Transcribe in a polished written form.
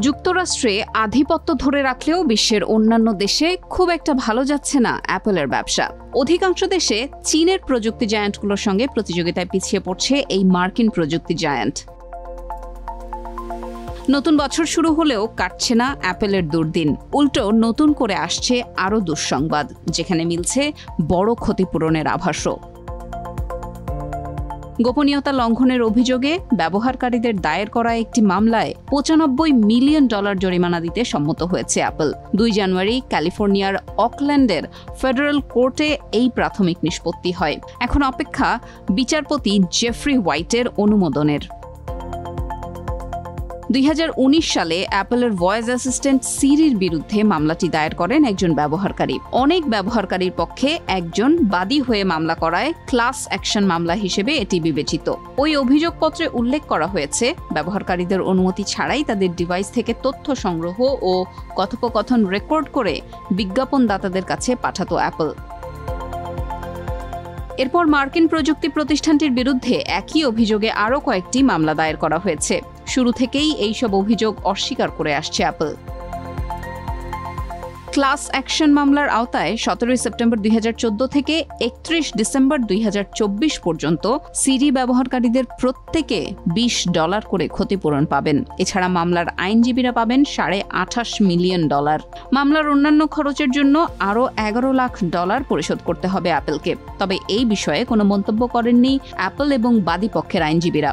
যুক্তরাষ্ট্রে আধিপত্য ধরে রাখলেও বিশ্বের অন্যান্য দেশে খুব একটা ভালো যাচ্ছে না অ্যাপলের ব্যবসা। অধিকাংশ দেশে চীনের প্রযুক্তি জায়ান্টগুলোর সঙ্গে প্রতিযোগিতায় পিছিয়ে পড়ছে এই মার্কিন প্রযুক্তি জায়ান্ট। নতুন বছর শুরু হলেও কাটছে না অ্যাপলের দুর্দিন। উল্টো নতুন করে আসছে আরও দুঃসংবাদ, যেখানে মিলছে বড় ক্ষতিপূরণের আভাসও। গোপনীয়তা লঙ্ঘনের অভিযোগে ব্যবহারকারীদের দায়ের করা একটি মামলায় $95 মিলিয়ন জরিমানা দিতে সম্মত হয়েছে অ্যাপল। 2 জানুয়ারি ক্যালিফোর্নিয়ার অকল্যান্ডের ফেডারেল কোর্টে এই প্রাথমিক নিষ্পত্তি হয়। এখন অপেক্ষা বিচারপতি জেফ্রি হোয়াইটের অনুমোদনের। 2019 সালে অ্যাপলের ভয়েস অ্যাসিস্ট্যান্ট সিরির বিরুদ্ধে মামলাটি দায়ের করেন একজন ব্যবহারকারী। অনেক ব্যবহারকারীর পক্ষে একজন বাদী হয়ে মামলা করায় ক্লাস অ্যাকশন মামলা হিসেবে এটি বিবেচিত। ওই অভিযোগপত্রে উল্লেখ করা হয়েছে, ব্যবহারকারীদের অনুমতি ছাড়াই তাদের ডিভাইস থেকে তথ্য সংগ্রহ ও কথোপকথন রেকর্ড করে বিজ্ঞাপনদাতাদের কাছে পাঠাতো অ্যাপল। এরপর মার্কিন প্রযুক্তি প্রতিষ্ঠানটির বিরুদ্ধে একই অভিযোগে আরও কয়েকটি মামলা দায়ের করা হয়েছে। শুরু থেকেই এইসব অভিযোগ অস্বীকার করে আসছে অ্যাপল। ক্লাস অ্যাকশন মামলার আওতায় 17 সেপ্টেম্বর 2014 থেকে 31 ডিসেম্বর 2024 পর্যন্ত সিরি ব্যবহারকারীদের প্রত্যেকে $20 করে ক্ষতিপূরণ পাবেন। এছাড়া মামলার আইনজীবীরা পাবেন $28.5 মিলিয়ন। মামলার অন্যান্য খরচের জন্য আরও $11 লাখ পরিশোধ করতে হবে অ্যাপলকে। তবে এই বিষয়ে কোনো মন্তব্য করেননি অ্যাপল এবং বাদী পক্ষের আইনজীবীরা।